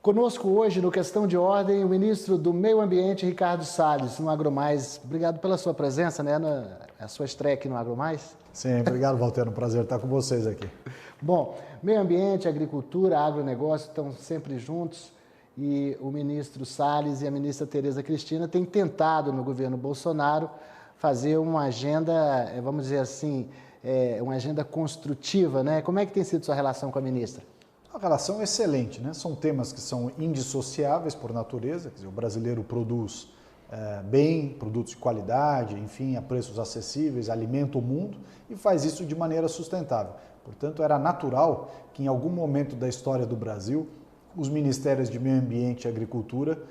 Conosco hoje, no Questão de Ordem, o ministro do Meio Ambiente, Ricardo Salles, no AgroMais. Obrigado pela sua presença, né? A sua estreia aqui no AgroMais. Sim, obrigado, Valter. Um prazer estar com vocês aqui. Bom, meio ambiente, agricultura, agronegócio estão sempre juntos e o ministro Salles e a ministra Tereza Cristina têm tentado, no governo Bolsonaro, fazer uma agenda, vamos dizer assim, uma agenda construtiva, né? Como é que tem sido sua relação com a ministra? A relação é excelente, né? São temas que são indissociáveis por natureza, quer dizer, o brasileiro produz bem, produtos de qualidade, enfim, a preços acessíveis, alimenta o mundo e faz isso de maneira sustentável. Portanto, era natural que em algum momento da história do Brasil, os ministérios de Meio Ambiente e Agricultura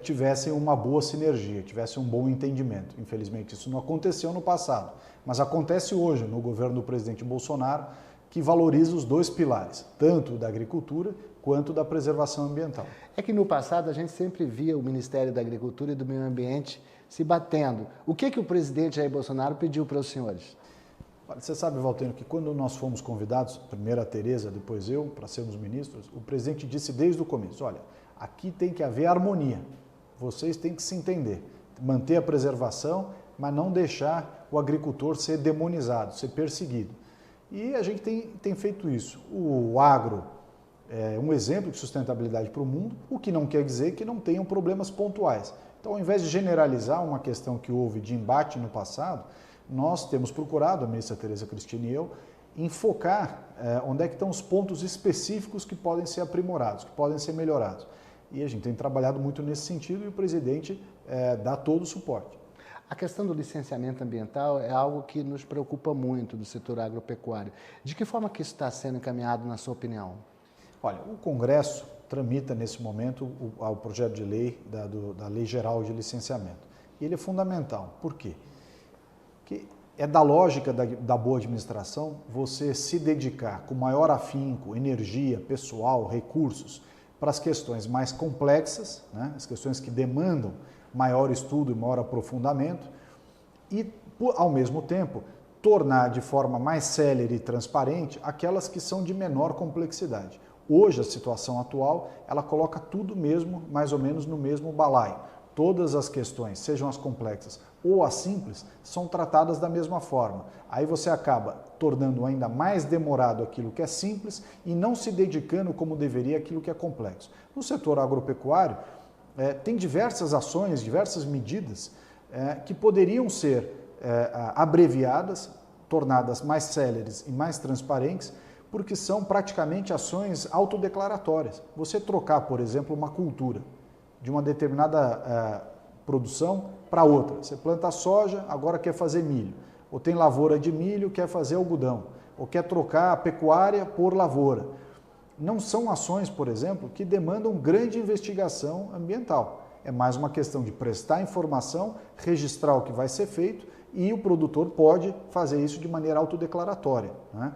tivessem uma boa sinergia, tivessem um bom entendimento. Infelizmente, isso não aconteceu no passado, mas acontece hoje no governo do presidente Bolsonaro, que valoriza os dois pilares, tanto da agricultura quanto da preservação ambiental. É que no passado a gente sempre via o Ministério da Agricultura e do Meio Ambiente se batendo. O que o presidente Jair Bolsonaro pediu para os senhores? Você sabe, Valtênio, que quando nós fomos convidados, primeiro a Tereza, depois eu, para sermos ministros, o presidente disse desde o começo, olha, aqui tem que haver harmonia, vocês têm que se entender, manter a preservação, mas não deixar o agricultor ser demonizado, ser perseguido. E a gente tem feito isso. O agro é um exemplo de sustentabilidade para o mundo, o que não quer dizer que não tenham problemas pontuais. Então, ao invés de generalizar uma questão que houve de embate no passado, nós temos procurado, a ministra Tereza Cristina e eu, enfocar onde é que estão os pontos específicos que podem ser aprimorados, que podem ser melhorados. E a gente tem trabalhado muito nesse sentido e o presidente dá todo o suporte. A questão do licenciamento ambiental é algo que nos preocupa muito do setor agropecuário. De que forma que isso está sendo encaminhado, na sua opinião? Olha, o Congresso tramita nesse momento o projeto de lei da Lei Geral de Licenciamento. E ele é fundamental. Por quê? Porque é da lógica da boa administração você se dedicar com maior afinco, energia, pessoal, recursos para as questões mais complexas, né? As questões que demandam maior estudo e maior aprofundamento e, ao mesmo tempo, tornar de forma mais célere e transparente aquelas que são de menor complexidade. Hoje, a situação atual, ela coloca tudo mesmo, mais ou menos no mesmo balaio. Todas as questões, sejam as complexas ou as simples, são tratadas da mesma forma. Aí você acaba tornando ainda mais demorado aquilo que é simples e não se dedicando como deveria aquilo que é complexo. No setor agropecuário, tem diversas ações, diversas medidas que poderiam ser abreviadas, tornadas mais céleres e mais transparentes, porque são praticamente ações autodeclaratórias. Você trocar, por exemplo, uma cultura de uma determinada produção para outra. Você planta soja, agora quer fazer milho. Ou tem lavoura de milho, quer fazer algodão. Ou quer trocar a pecuária por lavoura. Não são ações, por exemplo, que demandam grande investigação ambiental. É mais uma questão de prestar informação, registrar o que vai ser feito e o produtor pode fazer isso de maneira autodeclaratória, né?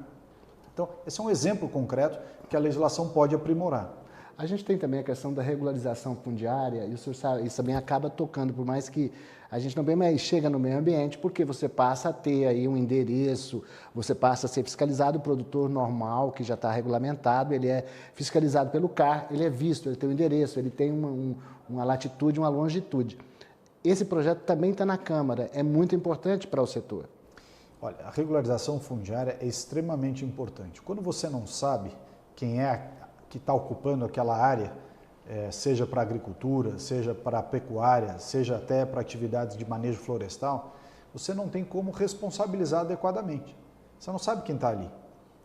Então, esse é um exemplo concreto que a legislação pode aprimorar. A gente tem também a questão da regularização fundiária, e o senhor sabe, isso também acaba tocando, por mais que a gente não bem mais chega no meio ambiente, porque você passa a ter aí um endereço, você passa a ser fiscalizado, o produtor normal, que já está regulamentado, ele é fiscalizado pelo CAR, ele é visto, ele tem um endereço, ele tem uma latitude, uma longitude. Esse projeto também está na Câmara, é muito importante para o setor. Olha, a regularização fundiária é extremamente importante. Quando você não sabe quem é que está ocupando aquela área, seja para agricultura, seja para pecuária, seja até para atividades de manejo florestal, você não tem como responsabilizar adequadamente. Você não sabe quem está ali.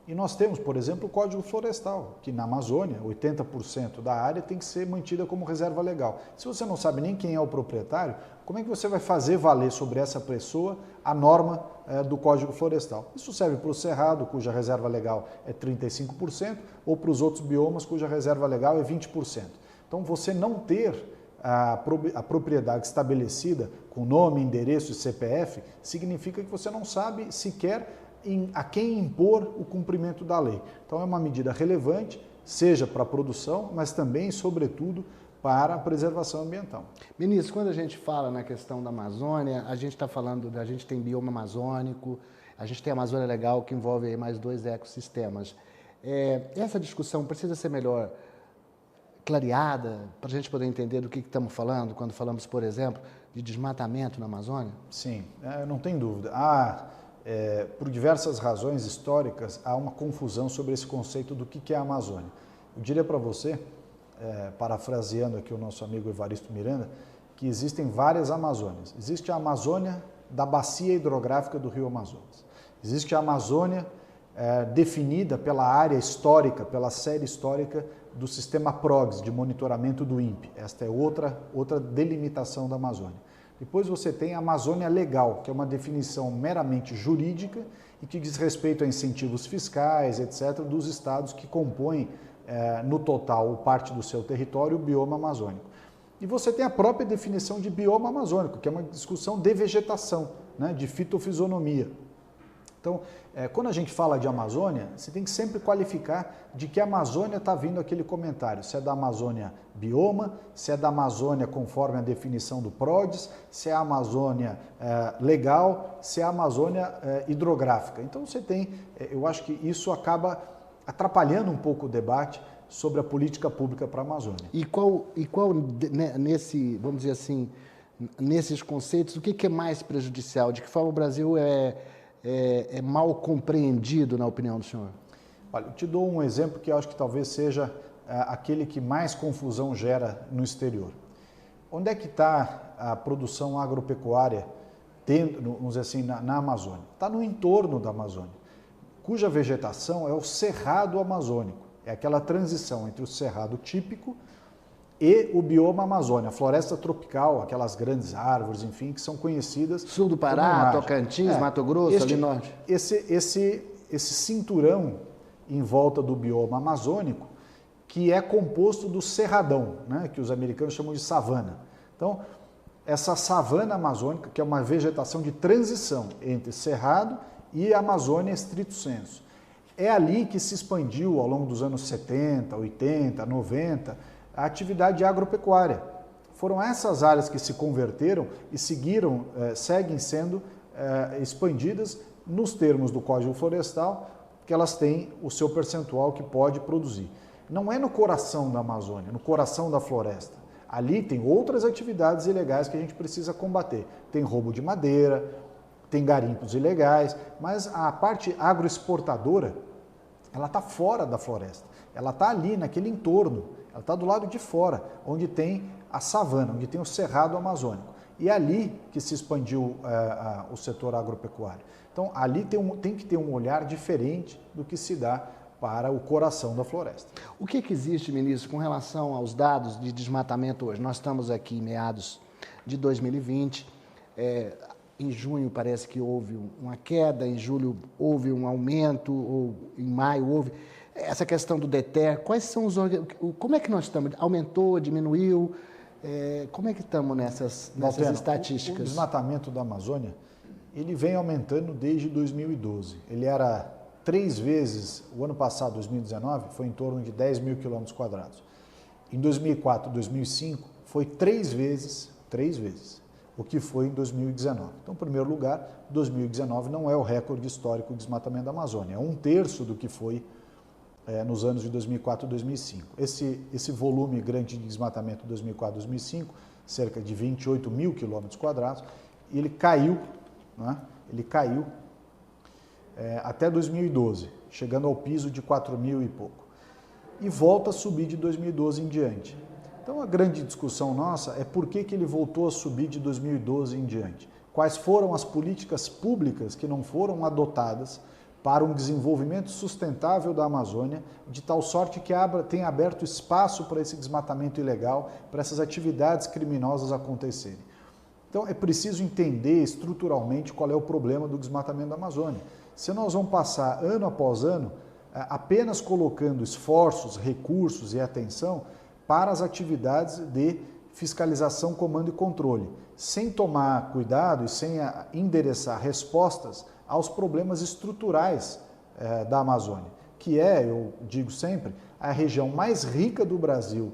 E nós temos, por exemplo, o Código Florestal, que na Amazônia, 80% da área tem que ser mantida como reserva legal. Se você não sabe nem quem é o proprietário, como é que você vai fazer valer sobre essa pessoa a norma do Código Florestal? Isso serve para o cerrado, cuja reserva legal é 35%, ou para os outros biomas, cuja reserva legal é 20%. Então, você não ter a propriedade estabelecida com nome, endereço e CPF, significa que você não sabe sequer a quem impor o cumprimento da lei. Então é uma medida relevante, seja para a produção, mas também, sobretudo, para a preservação ambiental. Ministro, quando a gente fala na questão da Amazônia, a gente está falando, a gente tem bioma amazônico, a gente tem a Amazônia Legal, que envolve aí mais 2 ecossistemas. Essa discussão precisa ser melhor clareada para a gente poder entender do que estamos falando quando falamos, por exemplo, de desmatamento na Amazônia? Sim, não tem dúvida. Por diversas razões históricas, há uma confusão sobre esse conceito do que é a Amazônia. Eu diria para você, parafraseando aqui o nosso amigo Evaristo Miranda, que existem várias Amazônias. Existe a Amazônia da bacia hidrográfica do Rio Amazonas. Existe a Amazônia definida pela área histórica, pela série histórica do sistema PROGS, de monitoramento do INPE. Esta é outra delimitação da Amazônia. Depois você tem a Amazônia Legal, que é uma definição meramente jurídica e que diz respeito a incentivos fiscais, etc., dos estados que compõem, no total, ou parte do seu território, o bioma amazônico. E você tem a própria definição de bioma amazônico, que é uma discussão de vegetação, né, de fitofisionomia. Então, quando a gente fala de Amazônia, você tem que sempre qualificar de que Amazônia está vindo aquele comentário. Se é da Amazônia bioma, se é da Amazônia conforme a definição do PRODES, se é a Amazônia legal, se é a Amazônia hidrográfica. Então você tem, eu acho que isso acaba atrapalhando um pouco o debate sobre a política pública para a Amazônia. E qual nesse, vamos dizer assim, nesses conceitos, o que é mais prejudicial? De que forma o Brasil é mal compreendido, na opinião do senhor? Olha, eu te dou um exemplo que eu acho que talvez seja aquele que mais confusão gera no exterior. Onde é que está a produção agropecuária, vamos dizer assim, na Amazônia? Está no entorno da Amazônia, cuja vegetação é o cerrado amazônico. É aquela transição entre o cerrado típico e o bioma Amazônia, a floresta tropical, aquelas grandes árvores, enfim, que são conhecidas... Sul do Pará, Tocantins, Mato Grosso, ali norte. Esse cinturão em volta do bioma amazônico, que é composto do cerradão, né, que os americanos chamam de savana. Então, essa savana amazônica, que é uma vegetação de transição entre cerrado e Amazônia estrito sensu. É ali que se expandiu, ao longo dos anos 70, 80, 90, a atividade agropecuária. Foram essas áreas que se converteram e seguem sendo expandidas nos termos do Código Florestal, que elas têm o seu percentual que pode produzir. Não é no coração da Amazônia, no coração da floresta. Ali tem outras atividades ilegais que a gente precisa combater. Tem roubo de madeira, tem garimpos ilegais, mas a parte agroexportadora, ela está fora da floresta. Ela está ali, naquele entorno. Ela está do lado de fora, onde tem a savana, onde tem o cerrado amazônico. E é ali que se expandiu o setor agropecuário. Então, ali tem que ter um olhar diferente do que se dá para o coração da floresta. O que existe, ministro, com relação aos dados de desmatamento hoje? Nós estamos aqui em meados de 2020, em junho parece que houve uma queda, em julho houve um aumento, ou em maio houve... Essa questão do DETER, quais são os... Como é que nós estamos? Aumentou, diminuiu? Como é que estamos nessas estatísticas? O desmatamento da Amazônia, ele vem aumentando desde 2012. Ele era 3 vezes, o ano passado, 2019, foi em torno de 10 mil quilômetros quadrados. Em 2004, 2005, foi 3 vezes o que foi em 2019. Então, em primeiro lugar, 2019 não é o recorde histórico de desmatamento da Amazônia, é 1/3 do que foi nos anos de 2004 e 2005. Esse volume grande de desmatamento de 2004 e 2005, cerca de 28 mil quilômetros quadrados, ele caiu, né? Até 2012, chegando ao piso de 4 mil e pouco. E volta a subir de 2012 em diante. Então a grande discussão nossa é por que ele voltou a subir de 2012 em diante. Quais foram as políticas públicas que não foram adotadas para um desenvolvimento sustentável da Amazônia, de tal sorte que tenha aberto espaço para esse desmatamento ilegal, para essas atividades criminosas acontecerem. Então é preciso entender estruturalmente qual é o problema do desmatamento da Amazônia. Se nós vamos passar ano após ano apenas colocando esforços, recursos e atenção para as atividades de fiscalização, comando e controle, sem tomar cuidado e sem endereçar respostas aos problemas estruturais da Amazônia, que eu digo sempre, a região mais rica do Brasil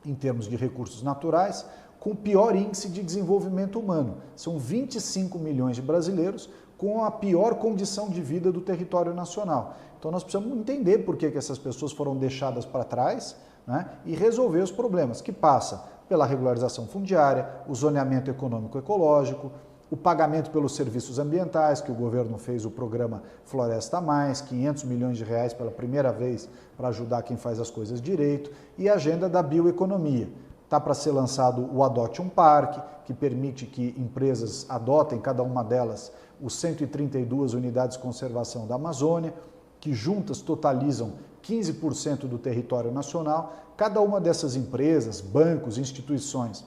em termos de recursos naturais, com o pior índice de desenvolvimento humano. São 25 milhões de brasileiros com a pior condição de vida do território nacional. Então nós precisamos entender por que essas pessoas foram deixadas para trás, né, e resolver os problemas, que passa pela regularização fundiária, o zoneamento econômico-ecológico, o pagamento pelos serviços ambientais, que o governo fez o programa Floresta Mais, 500 milhões de reais pela primeira vez para ajudar quem faz as coisas direito, e a agenda da bioeconomia. Está para ser lançado o Adote um Parque, que permite que empresas adotem, cada uma delas, os 132 unidades de conservação da Amazônia, que juntas totalizam 15% do território nacional. Cada uma dessas empresas, bancos, instituições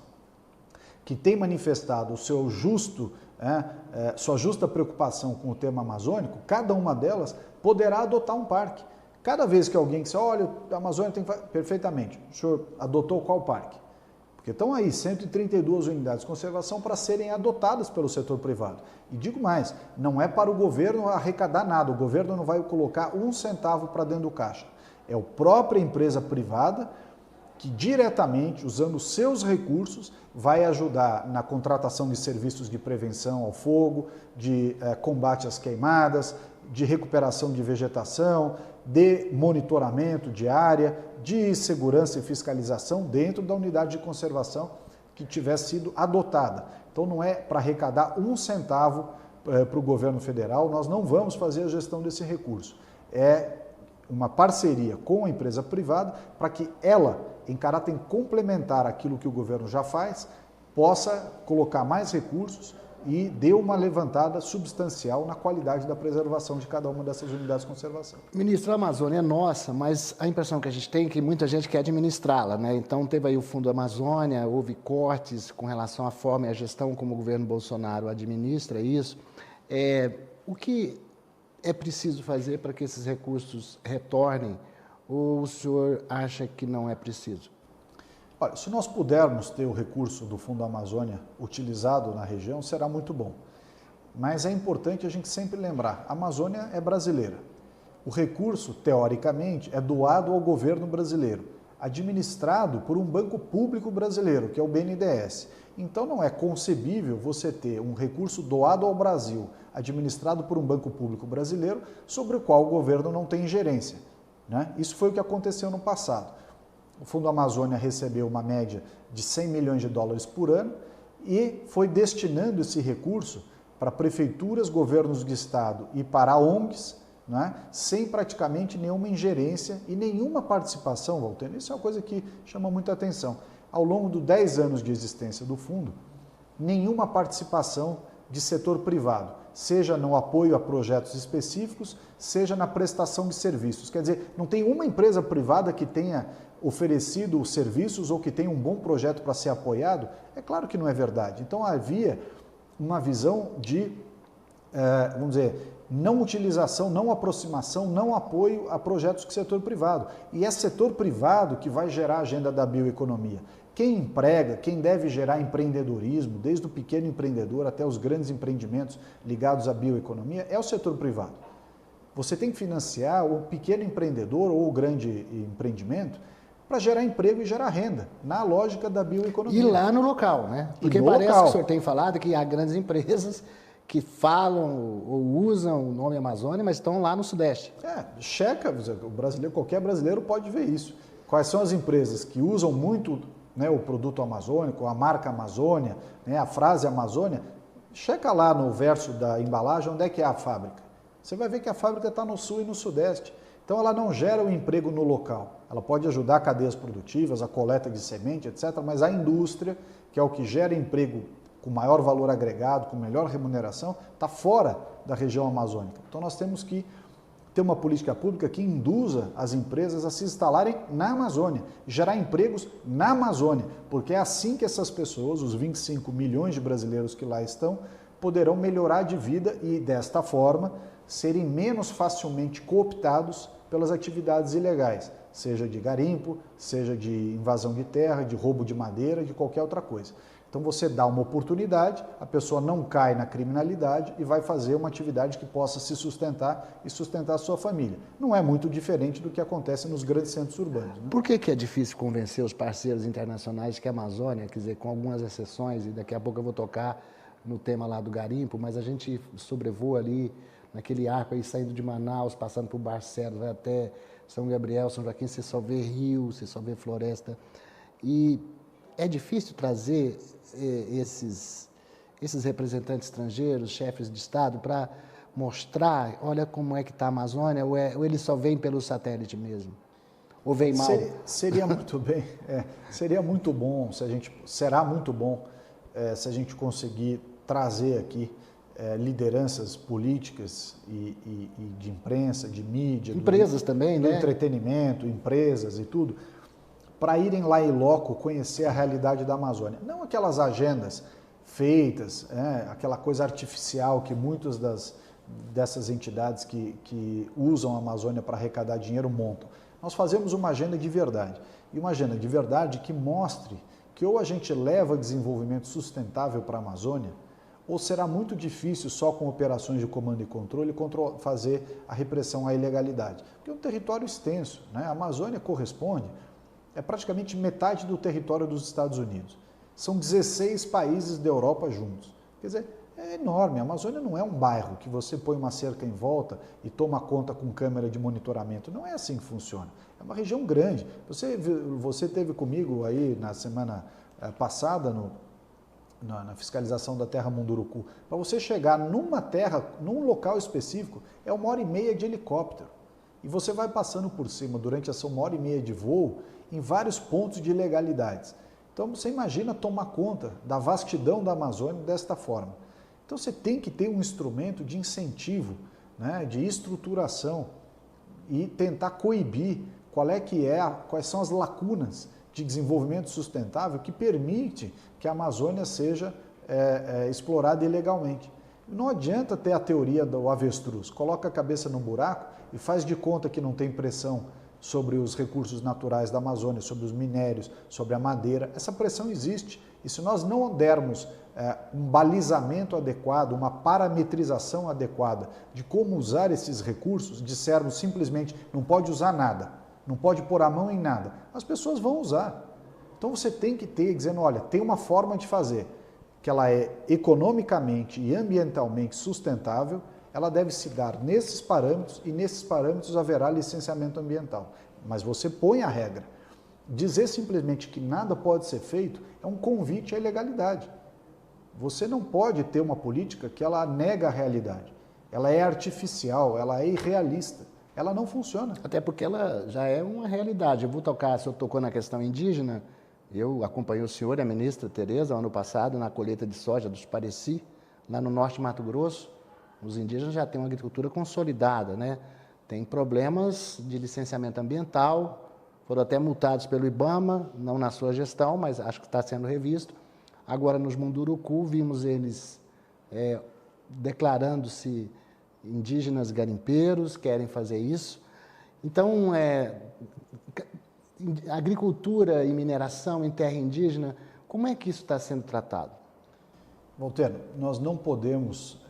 que tem manifestado o seu sua justa preocupação com o tema amazônico, cada uma delas poderá adotar um parque. Cada vez que alguém disser, olha, a Amazônia tem que fazer... Perfeitamente, o senhor adotou qual parque? Porque estão aí 132 unidades de conservação para serem adotadas pelo setor privado. E digo mais, não é para o governo arrecadar nada, o governo não vai colocar um centavo para dentro do caixa. É a própria empresa privada que diretamente, usando seus recursos, vai ajudar na contratação de serviços de prevenção ao fogo, de combate às queimadas, de recuperação de vegetação, de monitoramento de área, de segurança e fiscalização dentro da unidade de conservação que tiver sido adotada. Então não é para arrecadar um centavo para o governo federal, nós não vamos fazer a gestão desse recurso. É uma parceria com a empresa privada para que ela, em caráter complementar àquilo que o governo já faz, possa colocar mais recursos e dê uma levantada substancial na qualidade da preservação de cada uma dessas unidades de conservação. Ministro, a Amazônia é nossa, mas a impressão que a gente tem é que muita gente quer administrá-la, né? Então teve aí o Fundo Amazônia, houve cortes com relação à forma e à gestão como o governo Bolsonaro administra isso. O que é preciso fazer para que esses recursos retornem, ou o senhor acha que não é preciso? Olha, se nós pudermos ter o recurso do Fundo Amazônia utilizado na região, será muito bom. Mas é importante a gente sempre lembrar, a Amazônia é brasileira. O recurso, teoricamente, é doado ao governo brasileiro, administrado por um banco público brasileiro, que é o BNDES. Então não é concebível você ter um recurso doado ao Brasil, administrado por um banco público brasileiro, sobre o qual o governo não tem ingerência, né? Isso foi o que aconteceu no passado. O Fundo Amazônia recebeu uma média de 100 milhões de dólares por ano e foi destinando esse recurso para prefeituras, governos de estado e para ONGs, né, sem praticamente nenhuma ingerência e nenhuma participação, Walter. Isso é uma coisa que chama muita atenção. Ao longo dos 10 anos de existência do fundo, nenhuma participação de setor privado, seja no apoio a projetos específicos, seja na prestação de serviços. Quer dizer, não tem uma empresa privada que tenha oferecido serviços ou que tenha um bom projeto para ser apoiado. É claro que não é verdade. Então havia uma visão de, vamos dizer, não utilização, não aproximação, não apoio a projetos do setor privado. E é setor privado que vai gerar a agenda da bioeconomia. Quem emprega, quem deve gerar empreendedorismo, desde o pequeno empreendedor até os grandes empreendimentos ligados à bioeconomia, é o setor privado. Você tem que financiar o pequeno empreendedor ou o grande empreendimento para gerar emprego e gerar renda, na lógica da bioeconomia. E lá no local, né? Porque parece que o senhor tem falado que há grandes empresas que falam ou usam o nome Amazônia, mas estão lá no Sudeste. Checa, o brasileiro, qualquer brasileiro pode ver isso. Quais são as empresas que usam muito, né, o produto amazônico, a marca Amazônia, né, a frase Amazônia? Checa lá no verso da embalagem onde é que é a fábrica. Você vai ver que a fábrica está no Sul e no Sudeste. Então ela não gera o emprego no local. Ela pode ajudar cadeias produtivas, a coleta de semente, etc., mas a indústria, que é o que gera emprego com maior valor agregado, com melhor remuneração, está fora da região amazônica. Então nós temos que ter uma política pública que induza as empresas a se instalarem na Amazônia, gerar empregos na Amazônia, porque é assim que essas pessoas, os 25 milhões de brasileiros que lá estão, poderão melhorar de vida e, desta forma, serem menos facilmente cooptados pelas atividades ilegais, seja de garimpo, seja de invasão de terra, de roubo de madeira, de qualquer outra coisa. Então você dá uma oportunidade, a pessoa não cai na criminalidade e vai fazer uma atividade que possa se sustentar e sustentar a sua família. Não é muito diferente do que acontece nos grandes centros urbanos, né? Por que é difícil convencer os parceiros internacionais que a Amazônia, quer dizer, com algumas exceções, e daqui a pouco eu vou tocar no tema lá do garimpo, mas a gente sobrevoa ali naquele arco aí saindo de Manaus, passando por Barcelos, vai até São Gabriel, São Joaquim, você só vê rio, você só vê floresta. E é difícil trazer esses representantes estrangeiros, chefes de Estado, para mostrar, olha como é que está a Amazônia, ou eles só vêm pelo satélite mesmo? Ou vem mal? Seria muito bem, seria muito bom, será muito bom se a gente conseguir trazer aqui lideranças políticas e de imprensa, de mídia, empresas também, do né? Entretenimento, empresas e tudo, para irem lá em loco conhecer a realidade da Amazônia. Não aquelas agendas feitas, aquela coisa artificial que muitas dessas entidades que usam a Amazônia para arrecadar dinheiro montam. Nós fazemos uma agenda de verdade. E uma agenda de verdade que mostre que ou a gente leva desenvolvimento sustentável para a Amazônia, ou será muito difícil só com operações de comando e controle fazer a repressão à ilegalidade. Porque é um território extenso, né? A Amazônia corresponde, é praticamente metade do território dos Estados Unidos. São 16 países da Europa juntos. Quer dizer, é enorme. A Amazônia não é um bairro que você põe uma cerca em volta e toma conta com câmera de monitoramento. Não é assim que funciona. É uma região grande. Você esteve comigo aí na semana passada na fiscalização da terra Munduruku. Para você chegar numa terra, num local específico, é 1h30 de helicóptero. E você vai passando por cima durante essa 1h30 de voo em vários pontos de ilegalidades. Então você imagina tomar conta da vastidão da Amazônia desta forma. Então você tem que ter um instrumento de incentivo, né, de estruturação e tentar coibir quais são as lacunas de desenvolvimento sustentável que permite que a Amazônia seja explorada ilegalmente. Não adianta ter a teoria do avestruz, coloca a cabeça no buraco e faz de conta que não tem pressão sobre os recursos naturais da Amazônia, sobre os minérios, sobre a madeira. Essa pressão existe. E se nós não dermos um balizamento adequado, uma parametrização adequada de como usar esses recursos, dissermos simplesmente não pode usar nada, não pode pôr a mão em nada, as pessoas vão usar. Então você tem que ter, dizendo, olha, tem uma forma de fazer, que ela é economicamente e ambientalmente sustentável, ela deve se dar nesses parâmetros e nesses parâmetros haverá licenciamento ambiental. Mas você põe a regra. Dizer simplesmente que nada pode ser feito é um convite à ilegalidade. Você não pode ter uma política que ela nega a realidade. Ela é artificial, ela é irrealista, ela não funciona. Até porque ela já é uma realidade. Eu vou tocar, o senhor tocou na questão indígena, eu acompanhei o senhor e a ministra Tereza ano passado na colheita de soja dos Pareci, lá no norte de Mato Grosso. Os indígenas já têm uma agricultura consolidada, né? Tem problemas de licenciamento ambiental, foram até multados pelo IBAMA, não na sua gestão, mas acho que está sendo revisto. Agora, nos Munduruku, vimos eles declarando-se indígenas garimpeiros, querem fazer isso. Então, agricultura e mineração em terra indígena, como é que isso está sendo tratado? Voltaire, nós não podemos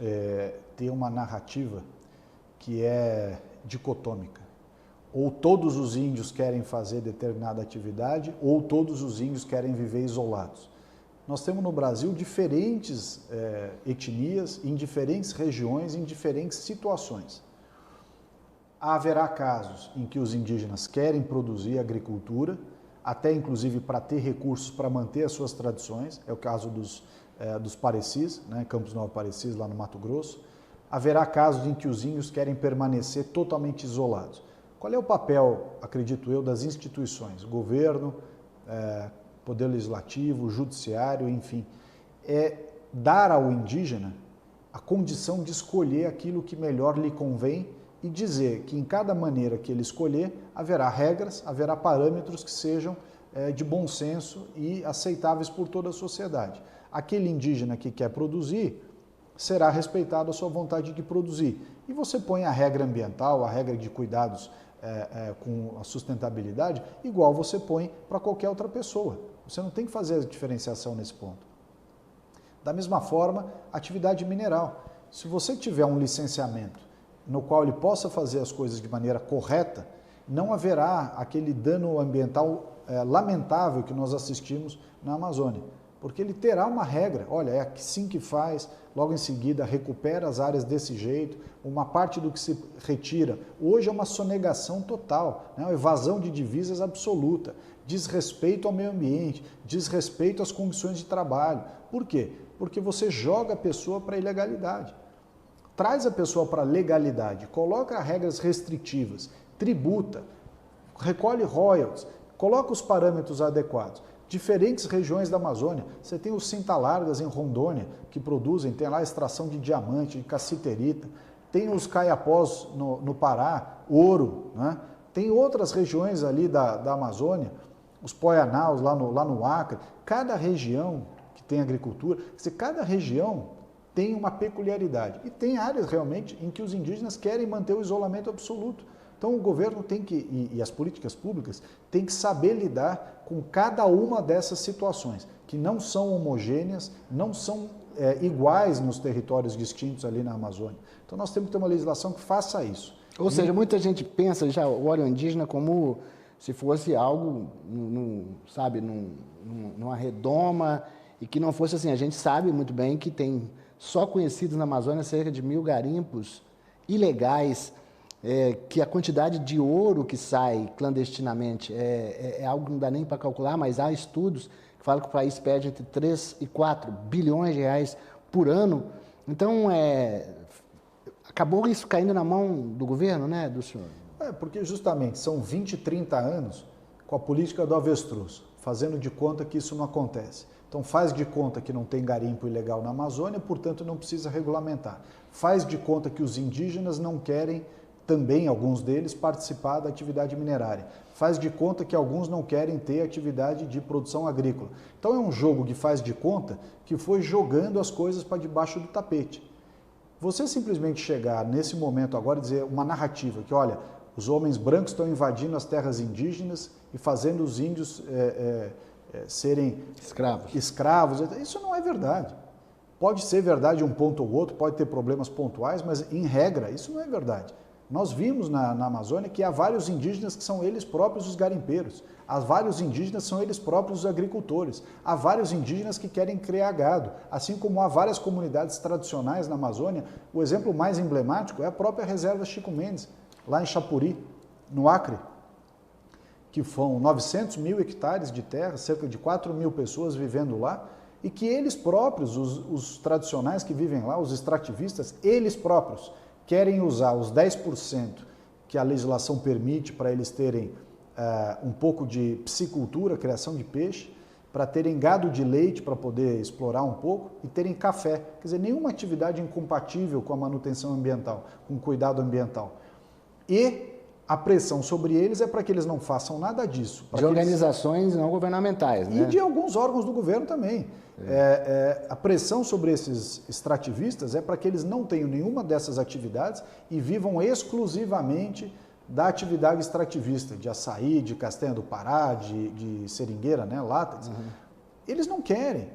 ter uma narrativa que é dicotômica. Ou todos os índios querem fazer determinada atividade, ou todos os índios querem viver isolados. Nós temos no Brasil diferentes etnias, em diferentes regiões, em diferentes situações. Haverá casos em que os indígenas querem produzir agricultura, até inclusive para ter recursos para manter as suas tradições, é o caso dos Parecis, né, Campos Novos Parecis, lá no Mato Grosso. Haverá casos em que os índios querem permanecer totalmente isolados. Qual é o papel, acredito eu, das instituições? Governo, Poder Legislativo, Judiciário, enfim. É dar ao indígena a condição de escolher aquilo que melhor lhe convém e dizer que em cada maneira que ele escolher, haverá regras, haverá parâmetros que sejam de bom senso e aceitáveis por toda a sociedade. Aquele indígena que quer produzir, será respeitado a sua vontade de produzir. E você põe a regra ambiental, a regra de cuidados com a sustentabilidade, igual você põe para qualquer outra pessoa. Você não tem que fazer a diferenciação nesse ponto. Da mesma forma, atividade mineral. Se você tiver um licenciamento no qual ele possa fazer as coisas de maneira correta, não haverá aquele dano ambiental lamentável que nós assistimos na Amazônia. porque ele terá uma regra, olha, é assim que faz, logo em seguida recupera as áreas desse jeito, uma parte do que se retira. Hoje é uma sonegação total, né? Uma evasão de divisas absoluta, desrespeito ao meio ambiente, desrespeito às condições de trabalho. Por quê? Porque você joga a pessoa para a ilegalidade. Traz a pessoa para a legalidade, coloca regras restritivas, tributa, recolhe royalties, coloca os parâmetros adequados. Diferentes regiões da Amazônia, você tem os cintalargas em Rondônia, que produzem, tem lá a extração de diamante, de cassiterita, tem os caiapós no Pará, ouro, né? Tem outras regiões ali da Amazônia, os poianaus lá no Acre. Cada região que tem agricultura, cada região tem uma peculiaridade. E tem áreas realmente em que os indígenas querem manter o isolamento absoluto. Então o governo tem que, e as políticas públicas, tem que saber lidar com cada uma dessas situações, que não são homogêneas, não são iguais nos territórios distintos ali na Amazônia. Então nós temos que ter uma legislação que faça isso. Ou seja, muita gente pensa já o óleo indígena como se fosse algo, sabe, numa redoma, e que não fosse assim. A gente sabe muito bem que tem só conhecidos na Amazônia cerca de 1.000 garimpos ilegais, que a quantidade de ouro que sai clandestinamente é algo que não dá nem para calcular, mas há estudos que falam que o país perde entre 3 e 4 bilhões de reais por ano. Então, acabou isso caindo na mão do governo, né, do senhor? Porque justamente são 20, 30 anos com a política do avestruz, fazendo de conta que isso não acontece. Então faz de conta que não tem garimpo ilegal na Amazônia, portanto não precisa regulamentar. Faz de conta que os indígenas não querem, também alguns deles, participar da atividade minerária. Faz de conta que alguns não querem ter atividade de produção agrícola. Então é um jogo que faz de conta que foi jogando as coisas para debaixo do tapete. Você simplesmente chegar nesse momento agora e dizer uma narrativa que, olha, os homens brancos estão invadindo as terras indígenas e fazendo os índios serem escravos, isso não é verdade. Pode ser verdade um ponto ou outro, pode ter problemas pontuais, mas em regra isso não é verdade. Nós vimos na Amazônia que há vários indígenas que são eles próprios os garimpeiros, há vários indígenas que são eles próprios os agricultores, há vários indígenas que querem criar gado, assim como há várias comunidades tradicionais na Amazônia. O exemplo mais emblemático é a própria reserva Chico Mendes, lá em Chapuri, no Acre, que foram 900 mil hectares de terra, cerca de 4 mil pessoas vivendo lá, e que eles próprios, os tradicionais que vivem lá, os extrativistas, eles próprios querem usar os 10% que a legislação permite para eles terem um pouco de piscicultura, criação de peixe, para terem gado de leite para poder explorar um pouco e terem café. Quer dizer, nenhuma atividade incompatível com a manutenção ambiental, com o cuidado ambiental. E a pressão sobre eles é para que eles não façam nada disso. De organizações não governamentais, né? E de alguns órgãos do governo também. A pressão sobre esses extrativistas é para que eles não tenham nenhuma dessas atividades e vivam exclusivamente da atividade extrativista, de açaí, de castanha do Pará, de seringueira, né, látex. Eles não querem.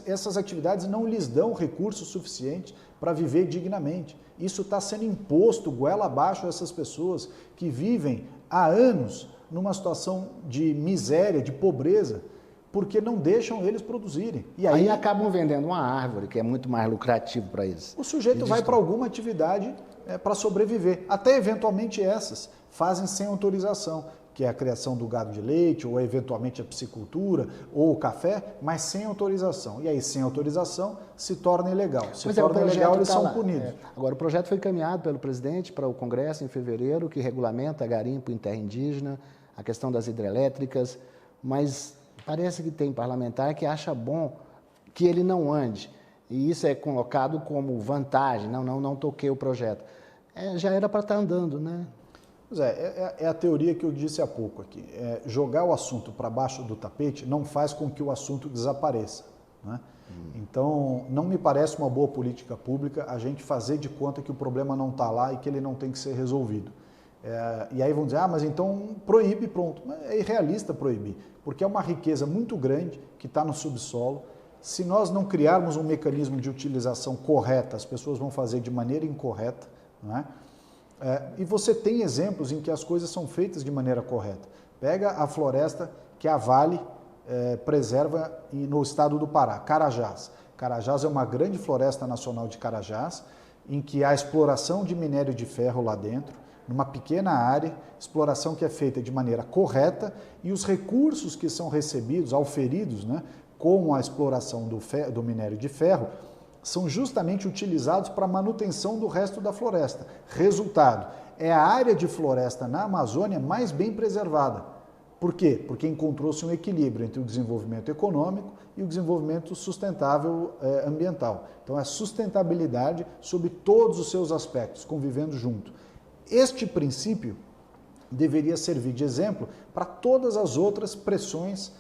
Essas atividades não lhes dão recursos suficientes para viver dignamente. Isso está sendo imposto goela abaixo a essas pessoas que vivem há anos numa situação de miséria, de pobreza, porque não deixam eles produzirem. E aí acabam vendendo uma árvore, que é muito mais lucrativo para eles. O sujeito vai para alguma atividade para sobreviver. Até eventualmente essas fazem sem autorização, que é a criação do gado de leite, ou eventualmente a piscicultura, ou o café, mas sem autorização. E aí, sem autorização, se torna ilegal. Se torna ilegal, eles são punidos. Agora, o projeto foi encaminhado pelo presidente para o Congresso em fevereiro, que regulamenta garimpo em terra indígena, a questão das hidrelétricas, mas parece que tem parlamentar que acha bom que ele não ande. E isso é colocado como vantagem, não toquei o projeto. Já era para estar andando, né? Pois é a teoria que eu disse há pouco aqui. Jogar o assunto para baixo do tapete não faz com que o assunto desapareça, né? Então, não me parece uma boa política pública a gente fazer de conta que o problema não está lá e que ele não tem que ser resolvido. E aí vão dizer, mas então proíbe, pronto. É irrealista proibir, porque é uma riqueza muito grande que está no subsolo. Se nós não criarmos um mecanismo de utilização correta, as pessoas vão fazer de maneira incorreta, não é? E você tem exemplos em que as coisas são feitas de maneira correta. Pega a floresta que a Vale preserva no estado do Pará, Carajás. Carajás é uma grande floresta nacional de Carajás, em que há exploração de minério de ferro lá dentro, numa pequena área, exploração que é feita de maneira correta e os recursos que são recebidos, auferidos, né, com a exploração do minério de ferro, são justamente utilizados para a manutenção do resto da floresta. Resultado, é a área de floresta na Amazônia mais bem preservada. Por quê? Porque encontrou-se um equilíbrio entre o desenvolvimento econômico e o desenvolvimento sustentável ambiental. Então, é sustentabilidade sob todos os seus aspectos, convivendo junto. Este princípio deveria servir de exemplo para todas as outras pressões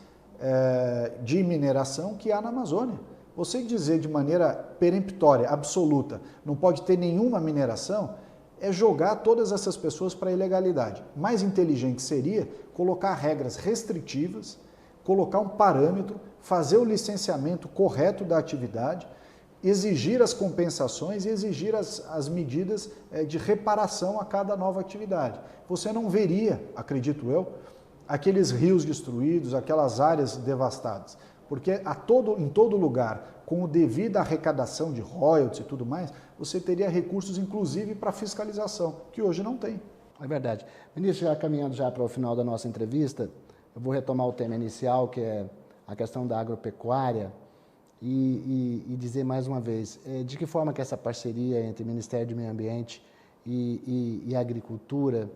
de mineração que há na Amazônia. Você dizer de maneira peremptória, absoluta, não pode ter nenhuma mineração, é jogar todas essas pessoas para a ilegalidade. Mais inteligente seria colocar regras restritivas, colocar um parâmetro, fazer o licenciamento correto da atividade, exigir as compensações e exigir as medidas de reparação a cada nova atividade. Você não veria, acredito eu, aqueles rios destruídos, aquelas áreas devastadas. Porque em todo lugar, com a devida arrecadação de royalties e tudo mais, você teria recursos, inclusive, para fiscalização, que hoje não tem. É verdade. Ministro, já caminhando já para o final da nossa entrevista, eu vou retomar o tema inicial, que é a questão da agropecuária, e dizer mais uma vez, de que forma que essa parceria entre o Ministério do Meio Ambiente e a Agricultura,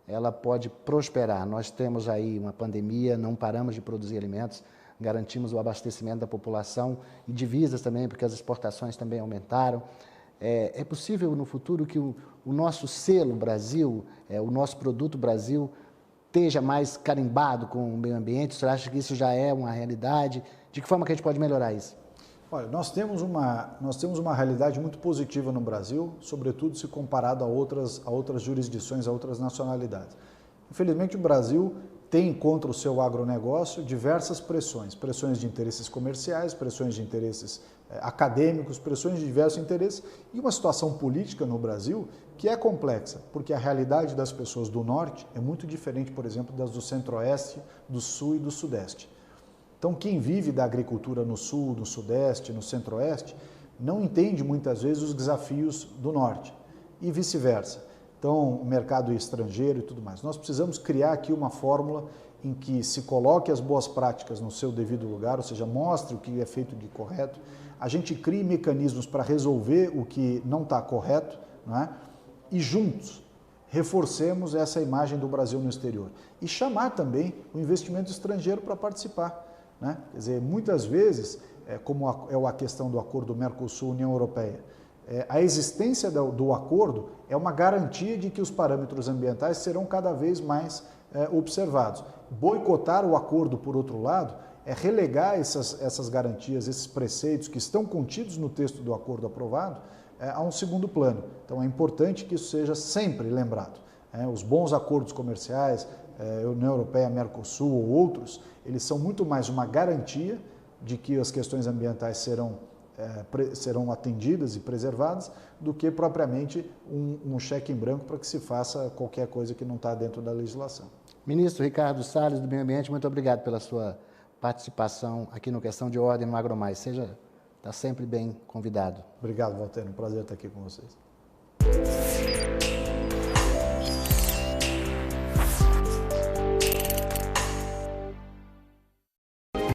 ela pode prosperar. Nós temos aí uma pandemia, não paramos de produzir alimentos, garantimos o abastecimento da população e divisas também, porque as exportações também aumentaram. É possível no futuro que o nosso selo Brasil, o nosso produto Brasil, esteja mais carimbado com o meio ambiente? Você acha que isso já é uma realidade? De que forma que a gente pode melhorar isso? Olha, nós temos uma realidade muito positiva no Brasil, sobretudo se comparado a outras jurisdições, a outras nacionalidades. Infelizmente, o Brasil tem contra o seu agronegócio diversas pressões, pressões de interesses comerciais, pressões de interesses acadêmicos, pressões de diversos interesses e uma situação política no Brasil que é complexa, porque a realidade das pessoas do Norte é muito diferente, por exemplo, das do Centro-Oeste, do Sul e do Sudeste. Então, quem vive da agricultura no Sul, no Sudeste, no Centro-Oeste, não entende muitas vezes os desafios do Norte e vice-versa. Então, o mercado estrangeiro e tudo mais. Nós precisamos criar aqui uma fórmula em que se coloque as boas práticas no seu devido lugar, ou seja, mostre o que é feito de correto, a gente crie mecanismos para resolver o que não está correto, não é? E juntos reforcemos essa imagem do Brasil no exterior. E chamar também o investimento estrangeiro para participar. Né? Quer dizer, muitas vezes, como é a questão do acordo Mercosul-União Europeia, a existência do acordo é uma garantia de que os parâmetros ambientais serão cada vez mais observados. Boicotar o acordo, por outro lado, é relegar essas garantias, esses preceitos que estão contidos no texto do acordo aprovado a um segundo plano. Então é importante que isso seja sempre lembrado. Os bons acordos comerciais, União Europeia, Mercosul ou outros, eles são muito mais uma garantia de que as questões ambientais serão atendidas e preservadas do que propriamente um cheque em branco para que se faça qualquer coisa que não está dentro da legislação. Ministro Ricardo Salles, do Meio Ambiente, muito obrigado pela sua participação aqui no Questão de Ordem no AgroMais. Está sempre bem convidado. Obrigado, Walter. Um prazer estar aqui com vocês.